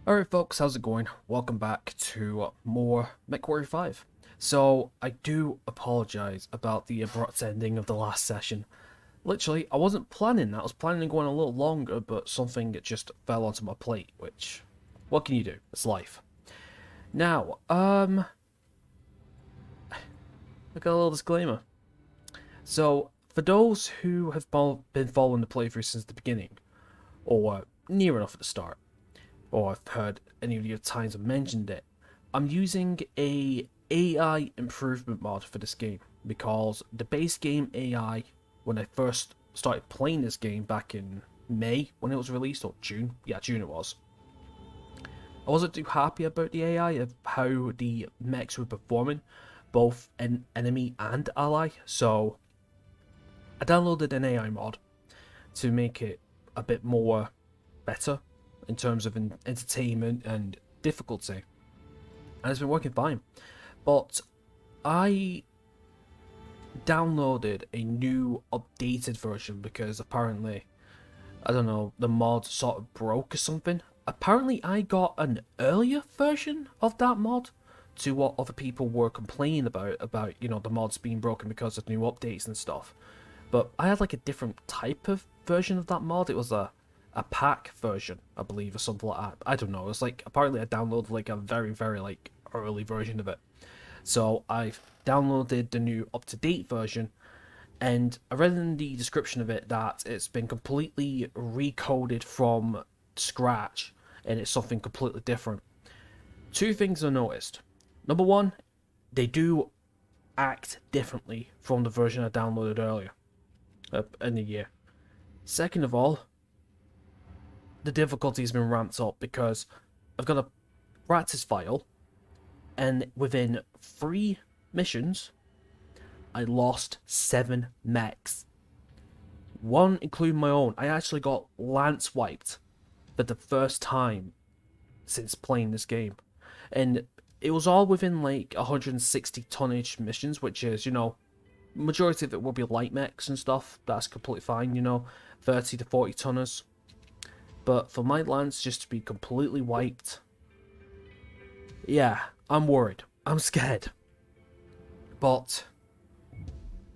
Alright folks, how's it going? Welcome back to more MechWarrior 5. So, I do apologise about the abrupt ending of the last session. Literally, I wasn't planning that. I was planning on going a little longer, but something just fell onto my plate, which, what can you do? It's life. Now, I got a little disclaimer. So, for those who have been following the playthrough since the beginning, or near enough at the start, or I've heard any of your times I've mentioned it, I'm using a AI improvement mod for this game because the base game AI, when I first started playing this game back in May when it was released, or June, yeah, June it was, I wasn't too happy about the AI of how the mechs were performing, both in enemy and ally, so I downloaded an AI mod to make it a bit more better in terms of entertainment and difficulty, and it's been working fine. But I downloaded a new updated version because apparently, I don't know, the mod sort of broke or something. Apparently I got an earlier version of that mod to what other people were complaining about, the mods being broken because of new updates and stuff. But I had like a different type of version of that mod. It was a pack version, I believe, or something like that. I don't know. It's like apparently I downloaded like a very like early version of it. So I've downloaded the new up-to-date version, and I read in the description of it that it's been completely recoded from scratch, and it's something completely different. Two things I noticed. Number one, they do act differently from the version I downloaded earlier in the year. Second of all, the difficulty has been ramped up because I've got a practice file, and within 3 missions, I lost 7 mechs. One, including my own. I actually got lance wiped for the first time since playing this game. And it was all within like 160 tonnage missions, which is, majority of it will be light mechs and stuff. That's completely fine, 30 to 40 tonners. But for my lance just to be completely wiped, yeah, I'm worried. I'm scared. But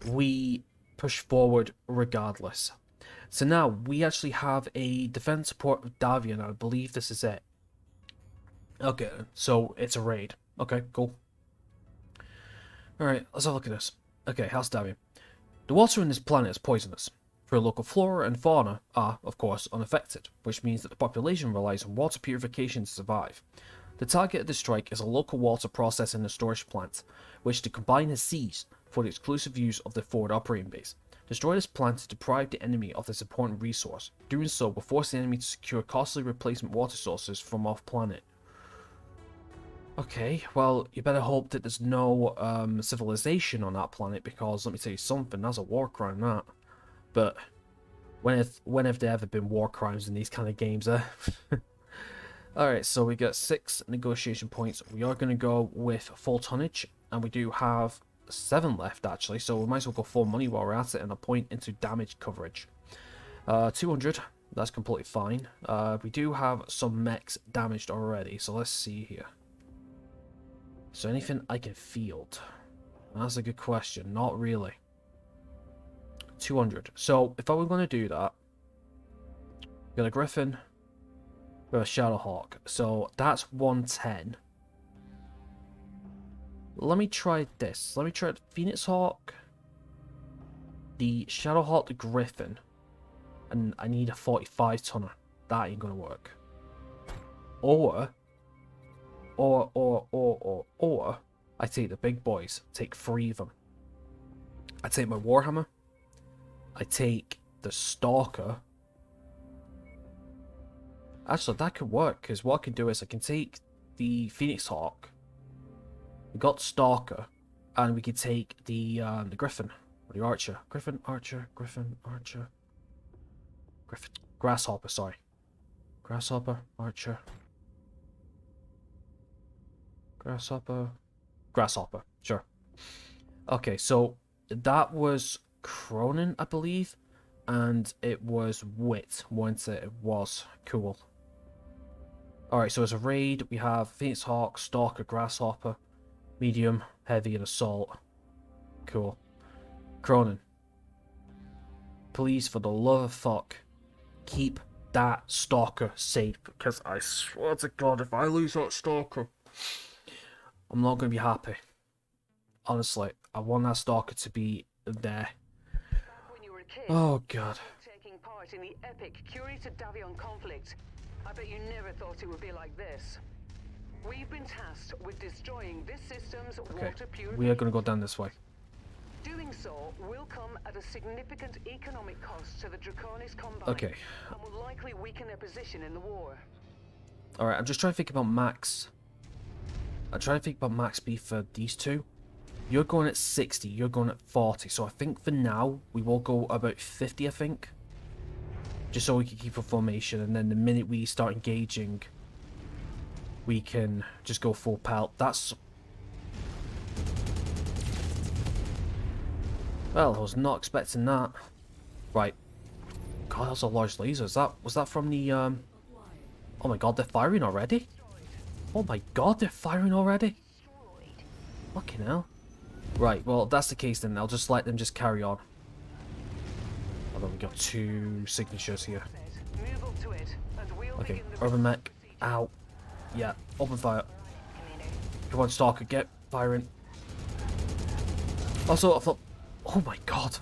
we push forward regardless. So now we actually have a defense support of Davia, and I believe this is it. Okay, so it's a raid. Okay, cool. Alright, let's have a look at this. Okay, how's Davia? The water in this planet is poisonous. For local flora and fauna are, of course, unaffected, which means that the population relies on water purification to survive. The target of the strike is a local water processing and storage plant, which the Combine has seized for the exclusive use of their forward operating base. Destroy this plant to deprive the enemy of this important resource. Doing so will force the enemy to secure costly replacement water sources from off-planet. Okay, well, you better hope that there's no civilization on that planet, because let me tell you something, that's a war crime, that. But when have there ever been war crimes in these kind of games, eh? Alright, so we got 6 negotiation points. We are going to go with full tonnage, and we do have 7 left, actually, so we might as well go full money while we're at it, and a point into damage coverage. 200, that's completely fine. We do have some mechs damaged already, so let's see here. So anything I can field? That's a good question. Not really. 200. So if I were going to do that, got a Griffin with a Shadowhawk. So that's 110. Let me try this. Let me try the Phoenix Hawk, the Shadowhawk, the Griffin, and I need a 45 tonner. That ain't gonna work. Or I take the big boys, take 3 of them. I take my Warhammer, I take the Stalker. Actually, that could work, because what I can do is I can take the Phoenix Hawk, we got Stalker, and we can take the Griffin, or the Archer. Griffin, Archer, Griffin, Archer. Griffin, Grasshopper, sorry. Grasshopper, Archer. Grasshopper, sure. Okay, so that was Cronin, I believe, and it was Wit, wasn't it? It was. Cool. Alright, so as a raid, we have Phoenix Hawk, Stalker, Grasshopper, Medium, Heavy, and Assault. Cool. Cronin, please, for the love of fuck, keep that Stalker safe, because I swear to God, if I lose that Stalker, I'm not going to be happy. Honestly, I want that Stalker to be there. Oh God. Taking part in the epic curated Davion conflict. I bet you never thought it would be like this. We've been tasked with destroying this system's water purification. We are going to go down this way. Doing so will come at a significant economic cost to the Draconis Combine. Okay. And will likely weaken their position in the war. Alright, I'm just trying to think about max. I'm trying to think about max speed for these two. You're going at 60, you're going at 40, so I think for now, we will go about 50, I think. Just so we can keep a formation, and then the minute we start engaging, we can just go full pelt. That's... Well, I was not expecting that. Right. God, that's a large laser. Was that from the, Oh my God, they're firing already? Oh my God, they're firing already? Fucking hell. Right, well, if that's the case then, I'll just let them just carry on. Although we got 2 signatures here. Okay, urban mech, out. Yeah, open fire. Come on, Stalker, get firing. Also, I thought, oh my God.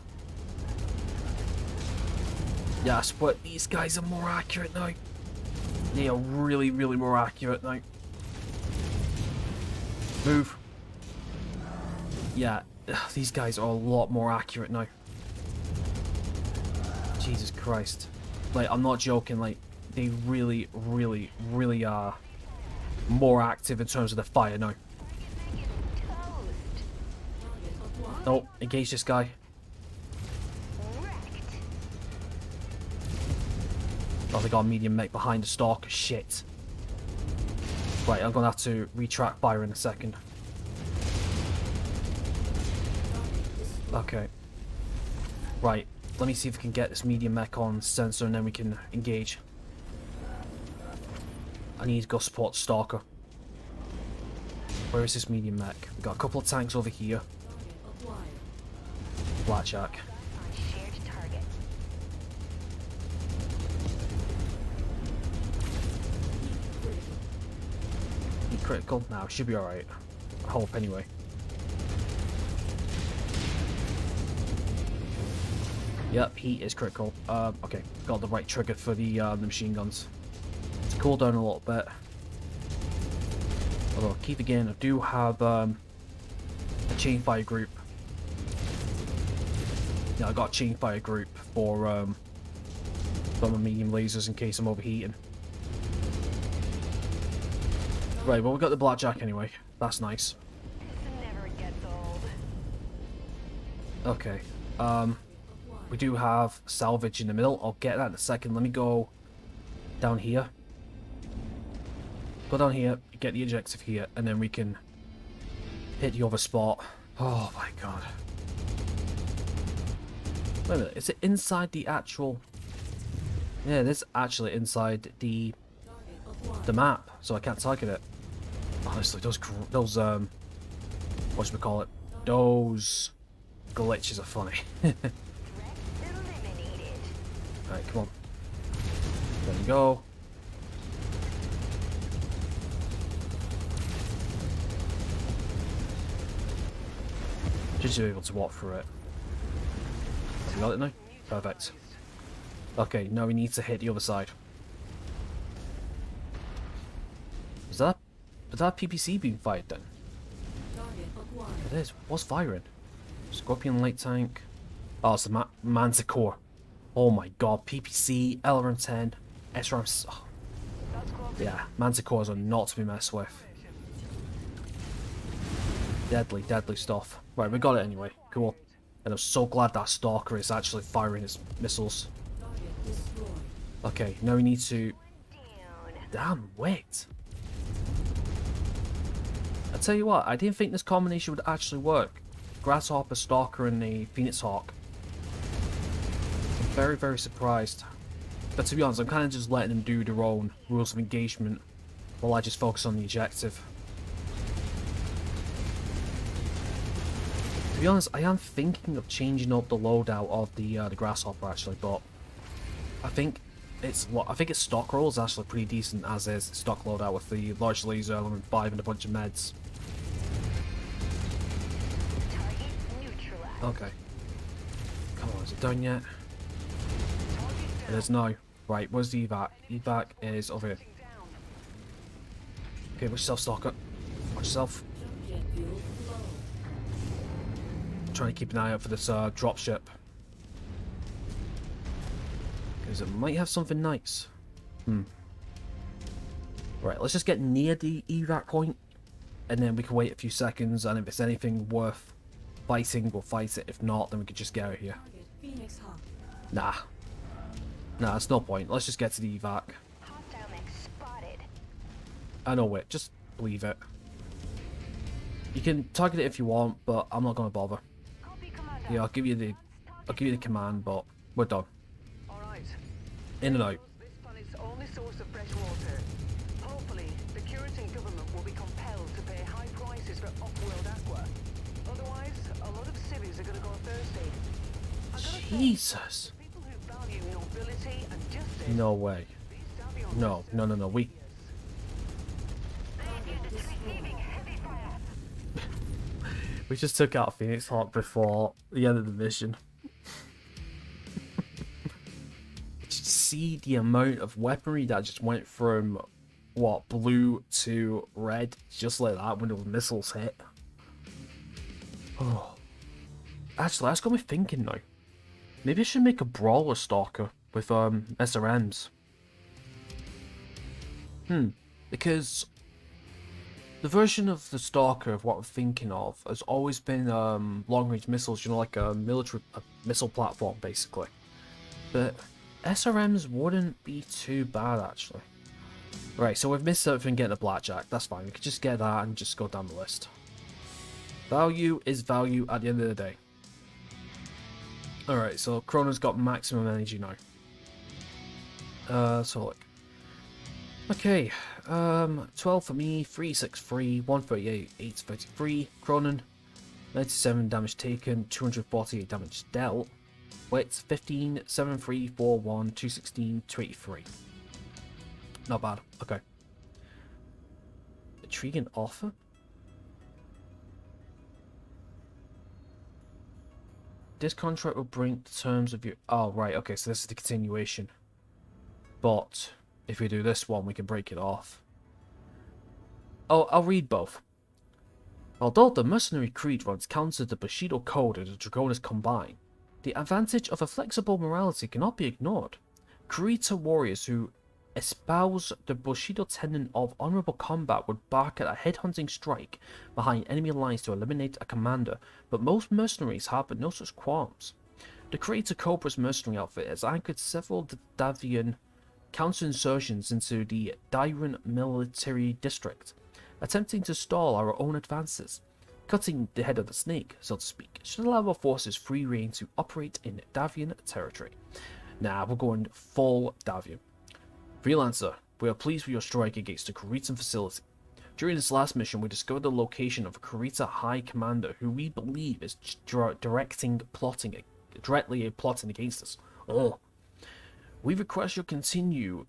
Yes, but these guys are more accurate now. They are really, really more accurate now. Move. Yeah, these guys are a lot more accurate now. Jesus Christ. Like, I'm not joking, like, they really, really, really are more active in terms of the fire now. Oh, engage this guy. Oh, they got a medium mech behind the Stalker. Shit. Right, I'm gonna have to retract fire in a second. Okay. Right, let me see if we can get this medium mech on sensor and then we can engage. I need to go support the Stalker. Where is this medium mech? We've got a couple of tanks over here. Blackjack. Be critical? Nah, should be alright. I hope anyway. Yep, heat is critical. Okay, got the right trigger for the machine guns. To cool down a little bit. Although, keep again, I do have a chain fire group. Yeah, I got a chain fire group for my medium lasers in case I'm overheating. Right, well we got the blackjack anyway. That's nice. Never gets old. Okay. We do have salvage in the middle. I'll get that in a second. Let me go down here. Go down here, get the objective here, and then we can hit the other spot. Oh my God. Wait a minute, is it inside the actual... Yeah, it is actually inside the map, so I can't target it. Honestly, those whatchamacallit, those glitches are funny. Alright, come on. There we go. Just to be able to walk through it. You got it now? Perfect. Okay, now we need to hit the other side. Was that PPC being fired then? It is. What's firing? Scorpion light tank. Oh, it's the Manticore. Oh my God, PPC, LRM 10, SRM. Oh. Yeah, Manticores are not to be messed with. Deadly, deadly stuff. Right, we got it anyway. Cool. And I'm so glad that Stalker is actually firing his missiles. Okay, now we need to... Damn, wait. I tell you what, I didn't think this combination would actually work. Grasshopper, Stalker, and the Phoenix Hawk. I'm very, very surprised. But to be honest, I'm kind of just letting them do their own rules of engagement while I just focus on the objective. To be honest, I am thinking of changing up the loadout of the Grasshopper actually, but I think it's stock roll is actually pretty decent as is. Stock loadout with the large laser element 5 and a bunch of meds. Okay. Come on, is it done yet? It is now. Right, where's the evac? Evac is over here. Okay, watch yourself, Stalker. Watch yourself. Trying to keep an eye out for this dropship. Because it might have something nice. Right, let's just get near the evac point. And then we can wait a few seconds, and if it's anything worth fighting, we'll fight it. If not, then we could just get out of here. Nah. Nah, there's no point. Let's just get to the evac. I know it. Just leave it. You can target it if you want, but I'm not gonna bother. Yeah, I'll give you the command, but we're done. In and out. This planet's only source of fresh water. Hopefully, the Curitan government will be compelled to pay high prices for off-world aqua. Otherwise, a lot of civvies are going to go thirsty. Jesus. People who value nobility and justice. No way. No. We. We just took out Phoenix Hawk before the end of the mission. See the amount of weaponry that just went from what, blue to red just like that when the missiles hit. Oh, actually, that's got me thinking now. Maybe I should make a brawler stalker with SRMs. Because the version of the stalker of what I'm thinking of has always been long range missiles, you know, like a missile platform basically. But SRMs wouldn't be too bad, actually. Right, so we've missed out from getting a blackjack. That's fine. We could just get that and just go down the list. Value is value at the end of the day. Alright, so Chrono's got maximum energy now. So look. Okay, 12 for me, 363, 138, 833. Cronin, 97 damage taken, 248 damage dealt. Wits 15, 7, 3, 4, 1, 216, 283. Not bad. Okay. Intriguing offer? This contract will bring the terms of your... Oh, right. Okay, so this is the continuation. But if we do this one, we can break it off. Oh, I'll read both. Although the mercenary creed runs counter to the Bushido code and the Draconis combine, the advantage of a flexible morality cannot be ignored. Kurita warriors who espouse the Bushido tenet of honorable combat would bark at a headhunting strike behind enemy lines to eliminate a commander, but most mercenaries harbor no such qualms. The Creator Cobra's mercenary outfit has anchored several Davian counterinsurgents into the Dairan military district, attempting to stall our own advances. Cutting the head of the snake, so to speak, should allow our forces free rein to operate in Davian territory. Now we're going full Davian. Freelancer, we are pleased with your strike against the Kuritan facility. During this last mission, we discovered the location of a Kurita High Commander who we believe is directly plotting against us. Oh. We request you continue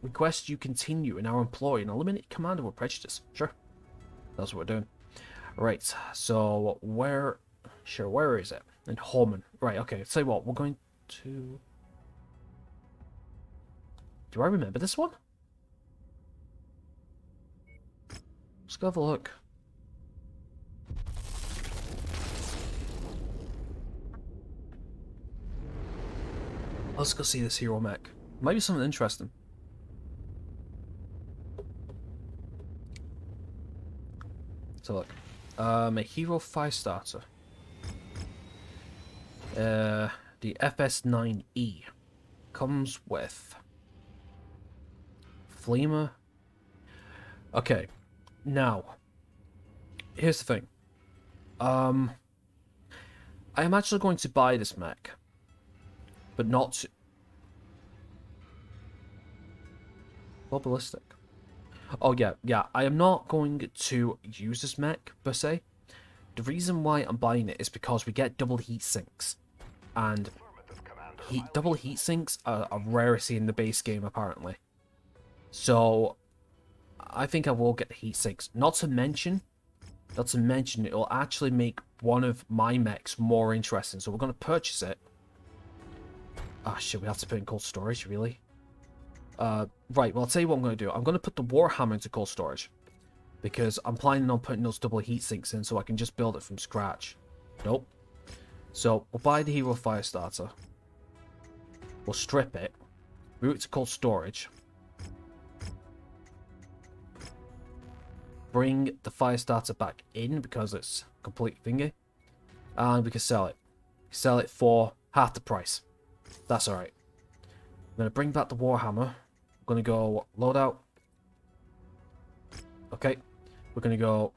in our employ and eliminate Commander with prejudice. Sure. That's what we're doing. Right, so where is it? In Holman. Right, okay, tell you what, we're going to... Do I remember this one? Let's go have a look. Let's go see this hero mech. Might be something interesting. So look. A hero 5-starter. The FS9E comes with Flamer. Okay, now here's the thing. I am actually going to buy this mech, but not well, ballistic. Oh yeah. I am not going to use this mech per se. The reason why I'm buying it is because we get double heat sinks, and double heat sinks are a rarity in the base game apparently. So I think I will get the heat sinks. Not to mention, it will actually make one of my mechs more interesting. So we're going to purchase it. Ah, shit, we have to put in cold storage, really? Right, well, I'll tell you what I'm going to do. I'm going to put the Warhammer into cold storage, because I'm planning on putting those double heat sinks in so I can just build it from scratch. Nope. So, we'll buy the Hero Firestarter. We'll strip it. Move it to cold storage. Bring the Firestarter back in because it's complete thingy. And we can sell it. Sell it for half the price. That's alright. I'm going to bring back the Warhammer. I'm going to go loadout. Okay. We're going to go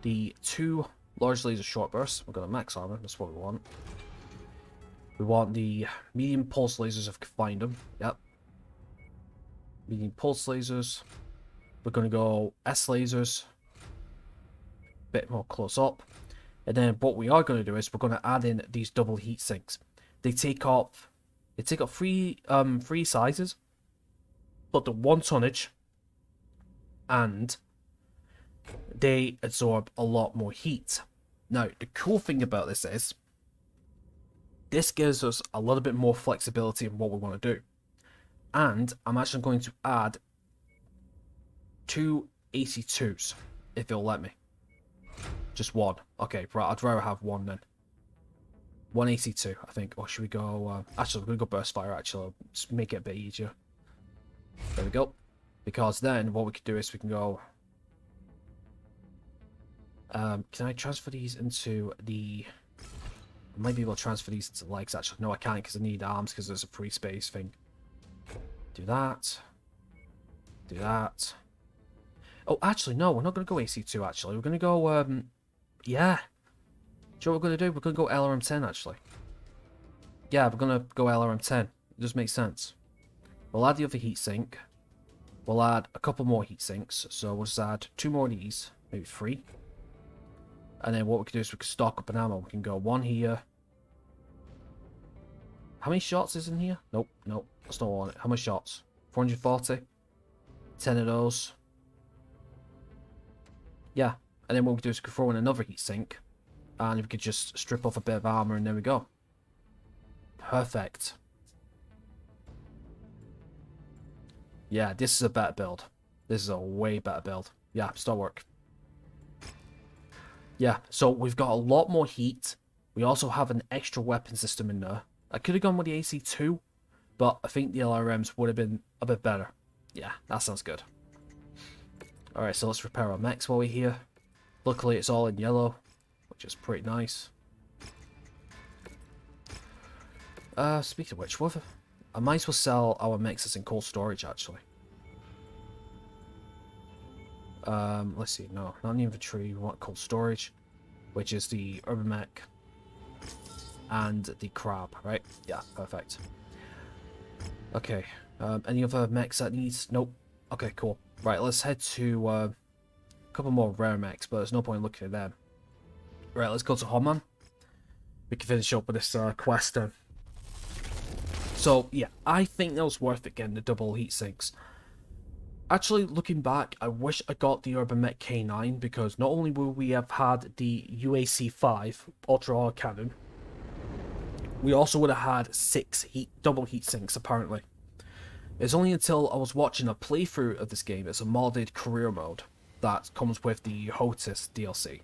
the 2 large laser short bursts. We're going to max armor. That's what we want. We want the medium pulse lasers if we can find them. Yep. Medium pulse lasers. We're going to go S lasers. Bit more close up. And then what we are going to do is we're going to add in these double heat sinks. They take up 3 sizes, but the 1 tonnage, and they absorb a lot more heat. Now, the cool thing about this is this gives us a little bit more flexibility in what we want to do. And I'm actually going to add 2 AC2s, if it'll let me. Just 1. Okay, right, I'd rather have 1 then. 1 AC2, I think. Or should we go... actually, we're going to go Burst Fire, actually. Just make it a bit easier. There we go. Because then, what we could do is we can go... can I transfer these into the... I might be able to transfer these into legs, actually. No, I can't, because I need arms, because there's a free space thing. Do that. Do that. Oh, actually, no, we're not going to go AC2, actually. We're going to go, yeah. Do you know what we're going to do? We're going to go LRM-10, actually. Yeah, we're going to go LRM-10. It just makes sense. We'll add the other heatsink. We'll add a couple more heat sinks. So we'll just add 2 more of these. Maybe 3. And then what we can do is we can stock up an ammo. We can go 1 here. How many shots is in here? Nope, nope. That's not on it. How many shots? 440. 10 of those. Yeah. And then what we can do is we can throw in another heat sink. And we could just strip off a bit of armor and there we go. Perfect. Yeah, this is a better build. This is a way better build. Yeah, start work. Yeah, so we've got a lot more heat. We also have an extra weapon system in there. I could have gone with the AC2, but I think the LRMs would have been a bit better. Yeah, that sounds good. Alright, so let's repair our mechs while we're here. Luckily, it's all in yellow, which is pretty nice. Speaking of which, I might as well sell our mechs as in cold storage, actually. Let's see, no, not in inventory, we want cold storage, which is the urban mech and the crab, right? Yeah, perfect. Okay, any other mechs that needs? Nope. Okay, cool. Right, let's head to a couple more rare mechs, but there's no point looking at them. Right, let's go to Homan. We can finish up with this quest then. So, yeah, I think that was worth it getting the double heat sinks. Actually, looking back, I wish I got the Urban Mech K9, because not only will we have had the UAC-5 Ultra Auto Cannon, we also would have had 6 double heat sinks, apparently. It's only until I was watching a playthrough of this game, it's a modded career mode, that comes with the HOTIS DLC.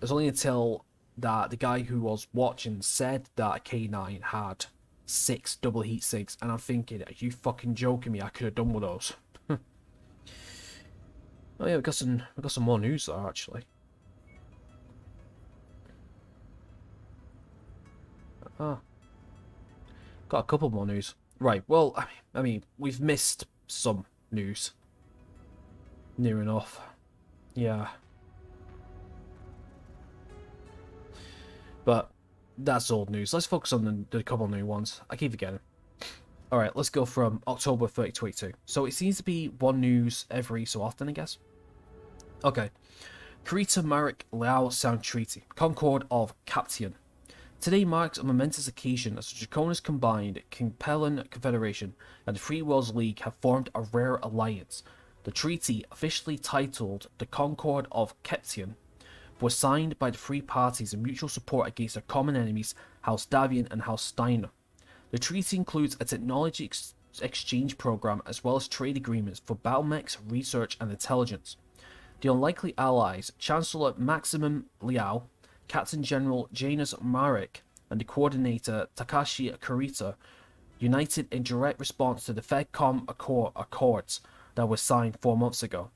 It's only until that the guy who was watching said that K9 had 6 double heat sinks, and I'm thinking, are you fucking joking me? I could have done with those. Oh yeah, we got some more news there actually. Ah, got a couple more news. Right, well, I mean, we've missed some news. Near enough. Yeah. But that's old news. Let's focus on the couple new ones. I keep forgetting. Alright, let's go from October 2022. So it seems to be one news every so often, I guess. Okay. Kurita Marek Liao Sound Treaty, Concord of Caption. Today marks a momentous occasion as the Draconis Combined, Compellan Confederation, and the Free Worlds League have formed a rare alliance. The treaty, officially titled the Concord of Caption, was signed by the three parties in mutual support against their common enemies, House Davian and House Steiner. The treaty includes a technology exchange program as well as trade agreements for battle mechs, research, and intelligence. The unlikely allies, Chancellor Maximum Liao, Captain General Janus Marek, and the coordinator Takashi Kurita, united in direct response to the FedCom Accords that were signed 4 months ago.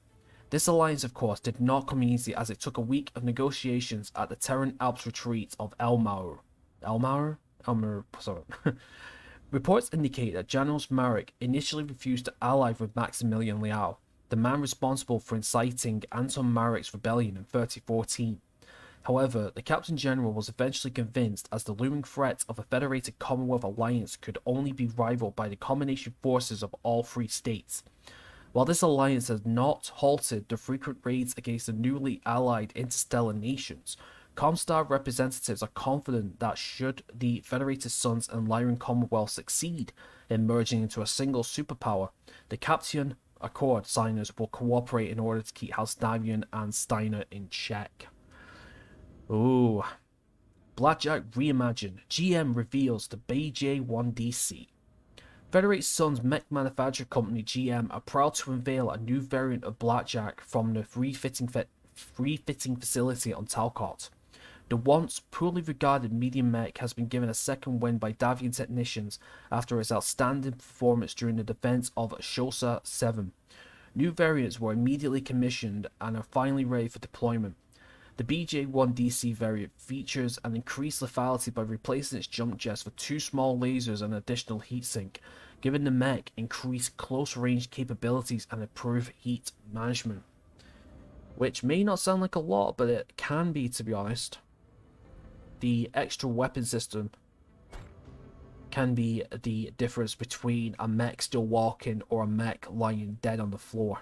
This alliance, of course, did not come easy as it took a week of negotiations at the Terran Alps retreat of Elmauer. Sorry. Reports indicate that Janos Marek initially refused to ally with Maximilian Liao, the man responsible for inciting Anton Marek's rebellion in 2014. However, the Captain General was eventually convinced as the looming threat of a federated Commonwealth alliance could only be rivaled by the combination forces of all three states. While this alliance has not halted the frequent raids against the newly allied interstellar nations, Comstar representatives are confident that should the Federated Suns and Lyran Commonwealth succeed in merging into a single superpower, the Caption Accord signers will cooperate in order to keep House Davian and Steiner in check. Ooh. Blackjack Reimagined. GM reveals the BJ1DC. Federated Suns Mech Manufacturing Company GM are proud to unveil a new variant of Blackjack from the refitting facility on Talcott. The once poorly regarded medium mech has been given a second win by Davian technicians after its outstanding performance during the defense of Shosa 7. New variants were immediately commissioned and are finally ready for deployment. The BJ1DC variant features an increased lethality by replacing its jump jets for 2 small lasers and additional heatsink, giving the mech increased close-range capabilities and improved heat management. Which may not sound like a lot, but it can be, to be honest. The extra weapon system can be the difference between a mech still walking or a mech lying dead on the floor.